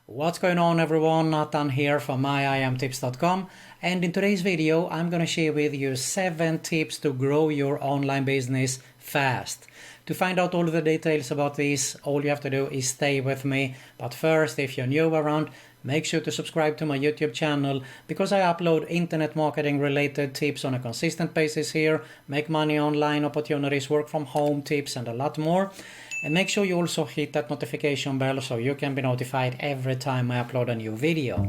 What's going on everyone, Nathan here from myimtips.com, and in today's video I'm going to share with you 7 tips to grow your online business fast. To find out all the details about this, all you have to do is stay with me. But first, if you're new around, make sure to subscribe to my YouTube channel because I upload internet marketing related tips on a consistent basis here, make money online opportunities, work from home tips and a lot more. And make sure you also hit that notification bell so you can be notified every time I upload a new video.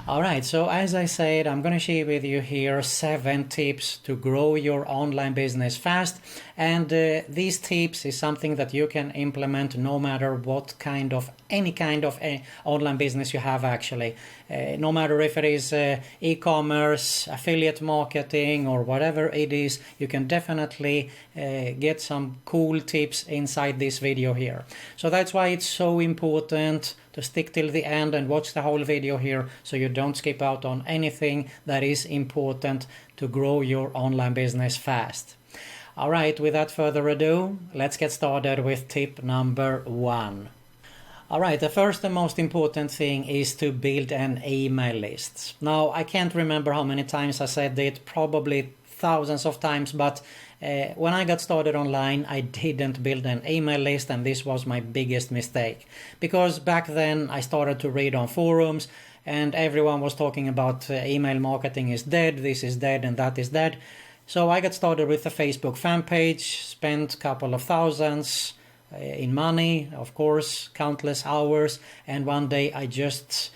Alright, so as I said, I'm going to share with you here 7 tips to grow your online business fast. And these tips is something that you can implement no matter what kind of, any kind of online business you have actually. No matter if it is e-commerce, affiliate marketing or whatever it is, you can definitely get some cool tips inside this video here. So that's why it's so important to stick till the end and watch the whole video here so you don't skip out on anything that is important to grow your online business fast. Alright, without further ado, let's get started with tip number 1. Alright, the first and most important thing is to build an email list. Now, I can't remember how many times I said it, probably thousands of times, but when I got started online, I didn't build an email list, and this was my biggest mistake. Because back then I started to read on forums and everyone was talking about email marketing is dead, this is dead and that is dead. So I got started with a Facebook fan page, spent a couple of thousands in money, of course, countless hours, and one day I just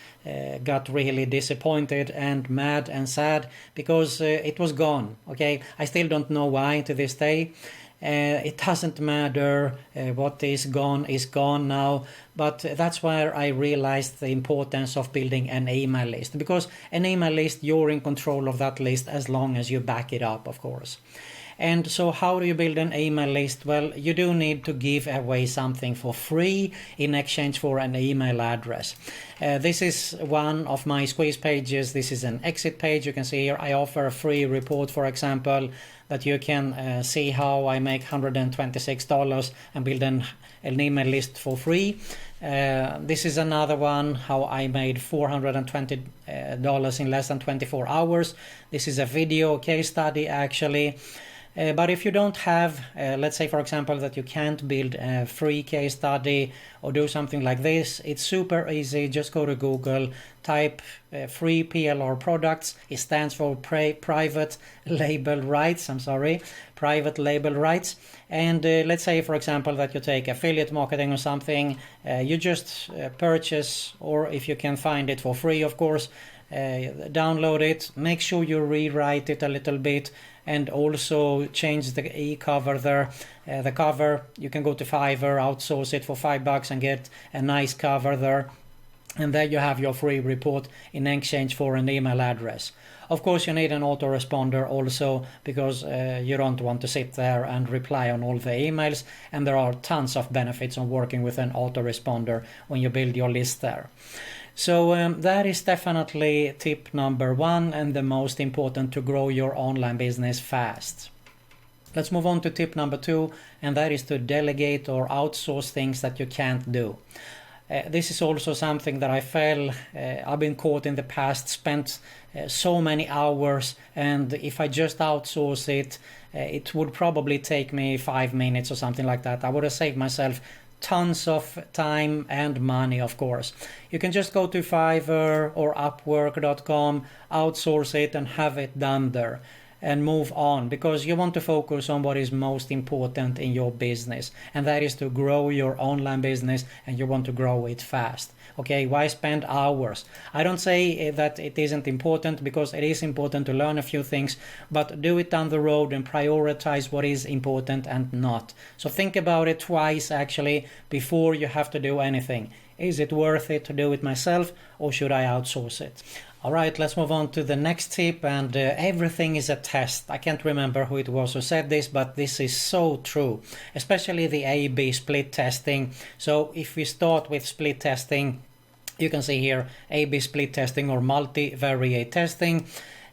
got really disappointed and mad and sad because it was gone. Okay, I still don't know why to this day. It doesn't matter, what is gone now, but that's where I realized the importance of building an email list, because an email list, you're in control of that list as long as you back it up, of course. And so how do you build an email list? Well, you do need to give away something for free in exchange for an email address. This is one of my squeeze pages. This is an exit page. You can see here I offer a free report, for example, that you can see how I make $126 and build an email list for free. This is another one, how I made $420 in less than 24 hours. This is a video case study actually. But if you don't have, let's say for example that you can't build a free case study or do something like this, it's super easy. Just go to Google, type free PLR products. It stands for private label rights. Private label rights. And let's say for example that you take affiliate marketing or something, you just purchase, or if you can find it for free, of course, download it. Make sure you rewrite it a little bit and also change the e-cover there. The cover, you can go to Fiverr, outsource it for $5 and get a nice cover there. And there you have your free report in exchange for an email address. Of course, you need an autoresponder also, because you don't want to sit there and reply on all the emails. And there are tons of benefits on working with an autoresponder when you build your list there. So that is definitely tip number 1 and the most important to grow your online business fast. Let's move on to tip number 2, and that is to delegate or outsource things that you can't do. This is also something that I've been caught in the past, spent so many hours, and if I just outsource it, it would probably take me 5 minutes or something like that. I would have saved myself tons of time and money, of course. You can just go to Fiverr or Upwork.com, outsource it and have it done there and move on, because you want to focus on what is most important in your business, and that is to grow your online business, and you want to grow it fast. Okay, why spend hours? I don't say that it isn't important, because it is important to learn a few things, but do it down the road and prioritize what is important and not. So think about it twice actually before you have to do anything. Is it worth it to do it myself, or should I outsource it? Alright, let's move on to the next tip, and everything is a test. I can't remember who it was who said this, but this is so true, especially the A/B split testing. So if we start with split testing, you can see here A/B split testing or multivariate testing.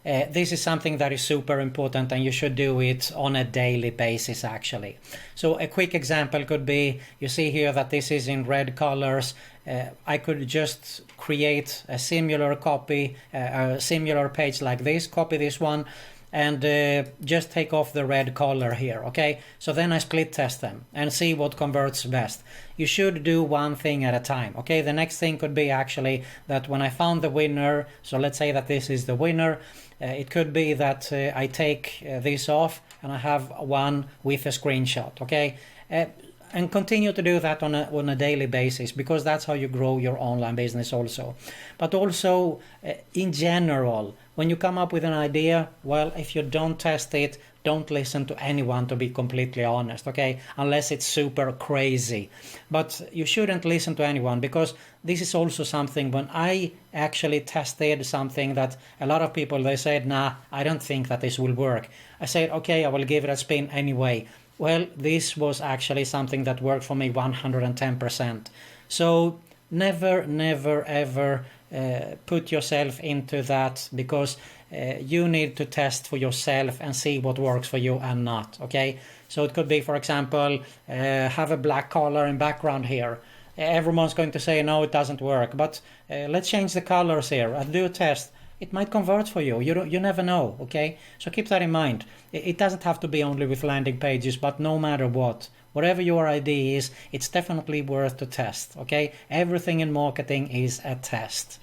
this is something that is super important, and you should do it on a daily basis actually. So a quick example could be, you see here that this is in red colors. I could just create a similar copy, a similar page like this, copy this one, and just take off the red color here, okay? So then I split test them and see what converts best. You should do one thing at a time, okay? The next thing could be actually that when I found the winner, so let's say that this is the winner, it could be that I take this off and I have one with a screenshot, okay? And continue to do that on a daily basis, because that's how you grow your online business also. But also in general, when you come up with an idea, well, if you don't test it, don't listen to anyone, to be completely honest, okay? Unless it's super crazy. But you shouldn't listen to anyone, because this is also something, when I actually tested something that a lot of people, they said, nah, I don't think that this will work. I said, okay, I will give it a spin anyway. Well, this was actually something that worked for me 110%. So never, never, ever put yourself into that, because you need to test for yourself and see what works for you and not, okay? So it could be, for example, have a black color and background here. Everyone's going to say, no, it doesn't work. But let's change the colors here and do a test. It might convert for you. You never know, okay? So keep that in mind. It doesn't have to be only with landing pages, but no matter what, whatever your idea is, it's definitely worth to test, okay? Everything in marketing is a test.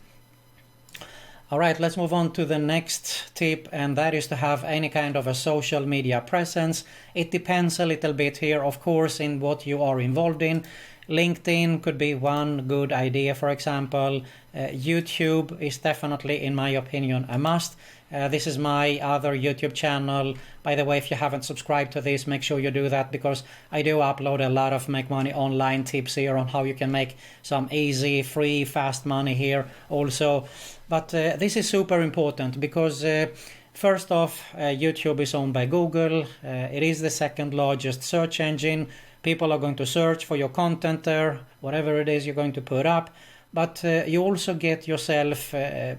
All right, let's move on to the next tip, and that is to have any kind of a social media presence. It depends a little bit here, of course, in what you are involved in. LinkedIn could be one good idea, for example. YouTube is definitely, in my opinion, a must. This is my other YouTube channel. By the way, if you haven't subscribed to this, make sure you do that, because I do upload a lot of make money online tips here on how you can make some easy, free, fast money here also. But this is super important, because first off, YouTube is owned by Google. It is the second largest search engine. People are going to search for your content there, whatever it is you're going to put up. But you also get yourself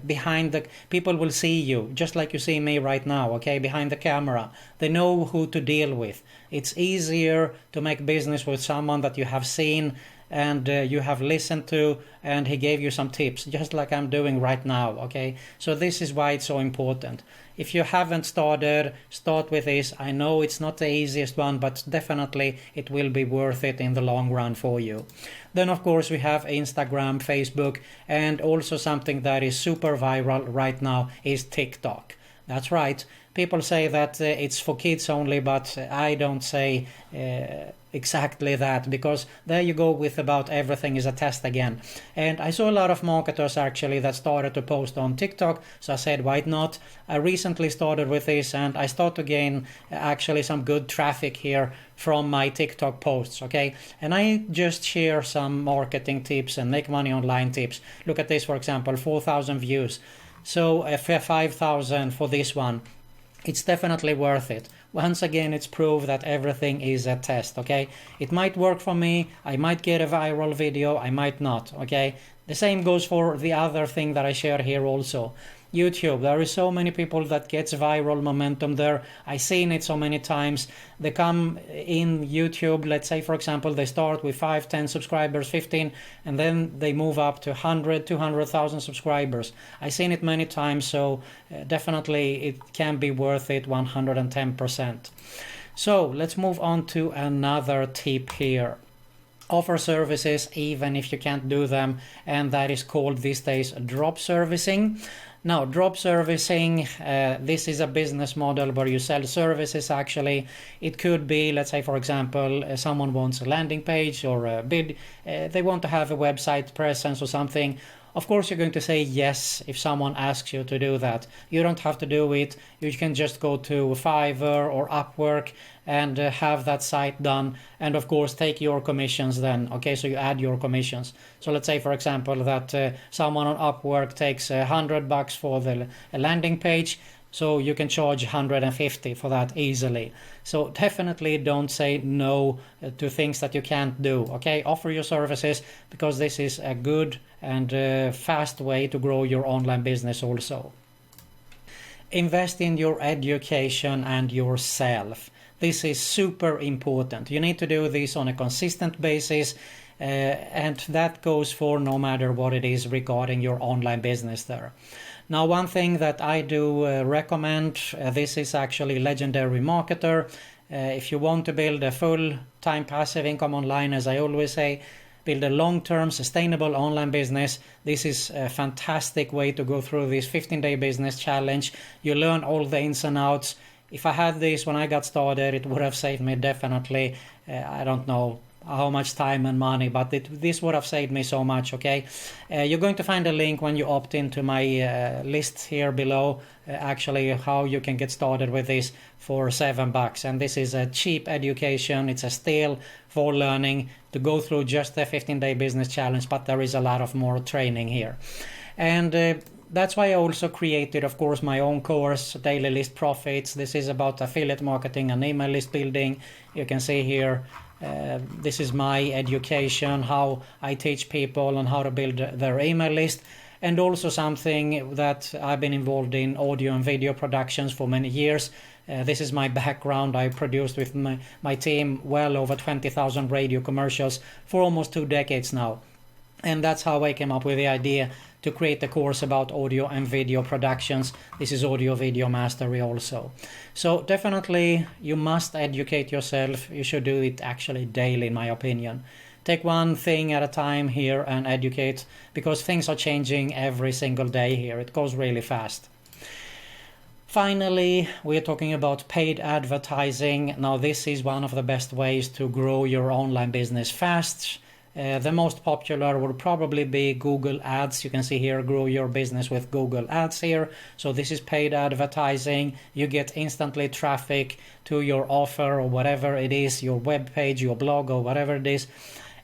behind the... People will see you, just like you see me right now, okay, behind the camera. They know who to deal with. It's easier to make business with someone that you have seen and you have listened to, and he gave you some tips, just like I'm doing right now, okay? So this is why it's so important. If you haven't started, start with this. I know it's not the easiest one, but definitely it will be worth it in the long run for you. Then, of course, we have Instagram, Facebook, and also something that is super viral right now is TikTok. That's right. People say that it's for kids only, but I don't say exactly that, because there you go with about everything is a test again. And I saw a lot of marketers actually that started to post on TikTok, so I said, why not? I recently started with this, and I start to gain actually some good traffic here from my TikTok posts, okay? And I just share some marketing tips and make money online tips. Look at this, for example, 4,000 views. So 5,000 for this one. It's definitely worth it. Once again, it's proof that everything is a test, okay? It might work for me, I might get a viral video, I might not, okay? The same goes for the other thing that I share here also. YouTube, there is so many people that gets viral momentum there. I've seen it so many times. They come in YouTube, let's say for example, they start with 5, 10 subscribers, 15, and then they move up to 100, 200,000 subscribers. I've seen it many times, so definitely it can be worth it 110%. So let's move on to another tip here. Offer services even if you can't do them, and that is called these days drop servicing. Now, drop servicing, this is a business model where you sell services actually. It could be, let's say for example, someone wants a landing page or a bid, they want to have a website presence or something. Of course, you're going to say yes if someone asks you to do that. You don't have to do it. You can just go to Fiverr or Upwork and have that site done. And of course, take your commissions then. Okay, so you add your commissions. So let's say, for example, that someone on Upwork takes $100 for the landing page. So you can charge 150 for that easily. So definitely don't say no to things that you can't do. Okay, offer your services, because this is a good and fast way to grow your online business also. invest in your education and yourself. This is super important. You need to do this on a consistent basis, and that goes for no matter what it is regarding your online business there. Now, one thing that I do recommend, this is actually Legendary Marketer. If you want to build a full-time passive income online, as I always say, build a long-term sustainable online business, this is a fantastic way to go through this 15-day business challenge. You learn all the ins and outs. If I had this when I got started, it would have saved me definitely, I don't know how much time and money, but this would have saved me so much, okay? You're going to find a link when you opt into my list here below, actually how you can get started with this for $7. And this is a cheap education. It's a steal for learning to go through just the 15-day business challenge, but there is a lot of more training here. And that's why I also created, of course, my own course, Daily List Profits. This is about affiliate marketing and email list building. You can see here, this is my education, how I teach people on how to build their email list, and also something that I've been involved in, audio and video productions for many years. This is my background. I produced with my team well over 20,000 radio commercials for almost 2 decades now. And that's how I came up with the idea to create a course about audio and video productions. This is Audio Video Mastery also. So definitely you must educate yourself. You should do it actually daily, in my opinion. Take one thing at a time here and educate, because things are changing every single day here. It goes really fast. Finally, we're talking about paid advertising. Now, this is one of the best ways to grow your online business fast. The most popular would probably be Google Ads. You can see here, grow your business with Google Ads here. So this is paid advertising. You get instantly traffic to your offer or whatever it is, your web page, your blog or whatever it is.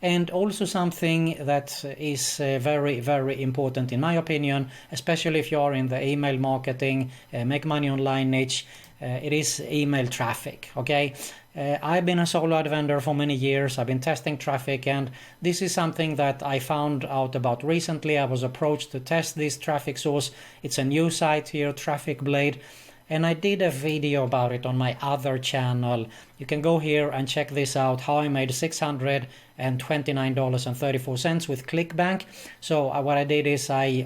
And also something that is very, very important in my opinion, especially if you are in the email marketing, make money online niche, it is email traffic, okay? I've been a solo ad vendor for many years. I've been testing traffic, and this is something that I found out about recently. I was approached to test this traffic source. It's a new site here, Traffic Blade, and I did a video about it on my other channel. You can go here and check this out, how I made $629.34 with ClickBank. So what I did is I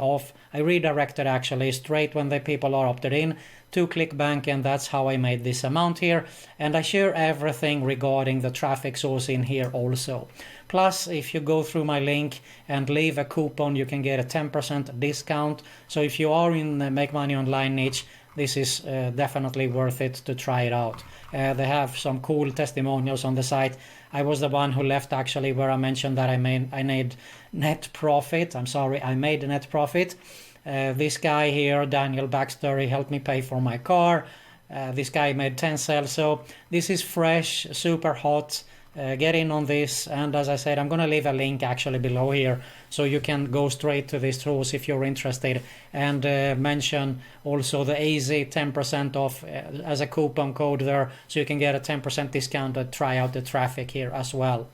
redirected actually straight when the people are opted in to ClickBank, and that's how I made this amount here. And I share everything regarding the traffic source in here also. Plus, if you go through my link and leave a coupon, you can get a 10% discount. So if you are in the Make Money Online niche, this is definitely worth it to try it out. They have some cool testimonials on the site. I was the one who left actually where I mentioned that I made net profit. I made net profit. This guy here, Daniel Baxter, he helped me pay for my car. This guy made 10 sales. So this is fresh, super hot. Get in on this, and as I said, I'm going to leave a link actually below here so you can go straight to these tools if you're interested, and mention also the easy 10% off as a coupon code there, so you can get a 10% discount to try out the traffic here as well.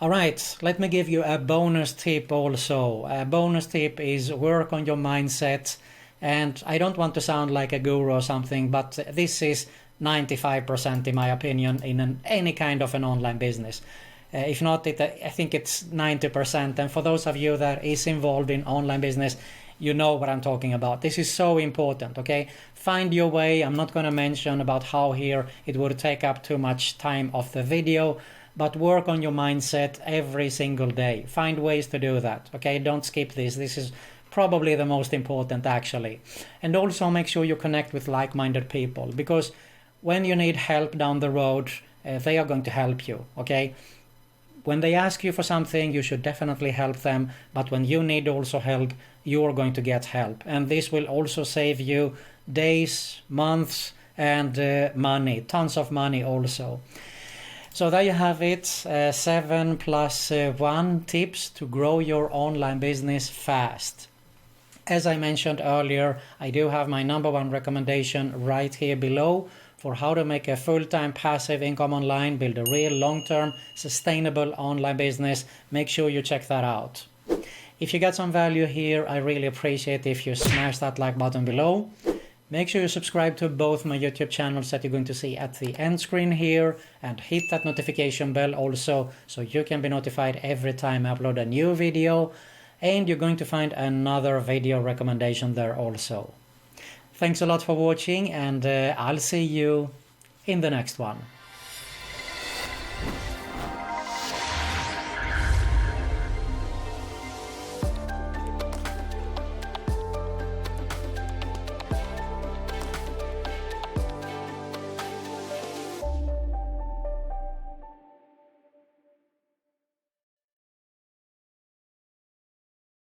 Alright, let me give you a bonus tip also. A bonus tip is work on your mindset, and I don't want to sound like a guru or something, but this is 95% in my opinion in any kind of an online business. If not, I think it's 90%. And for those of you that is involved in online business, you know what I'm talking about. This is so important, okay? Find your way. I'm not going to mention about how here it would take up too much time of the video, but work on your mindset every single day. Find ways to do that, okay? Don't skip this. This is probably the most important actually. And also make sure you connect with like-minded people, because when you need help down the road, they are going to help you, okay? When they ask you for something, you should definitely help them, but when you need also help, you are going to get help. And this will also save you days, months, and money, tons of money also. So there you have it, 7 plus 1 tips to grow your online business fast. As I mentioned earlier, I do have my #1 recommendation right here below for how to make a full-time passive income online, build a real long-term sustainable online business. Make sure you check that out. If you got some value here, I really appreciate if you smash that like button below. Make sure you subscribe to both my YouTube channels that you're going to see at the end screen here, and hit that notification bell also so you can be notified every time I upload a new video, and you're going to find another video recommendation there also. Thanks a lot for watching, and I'll see you in the next one.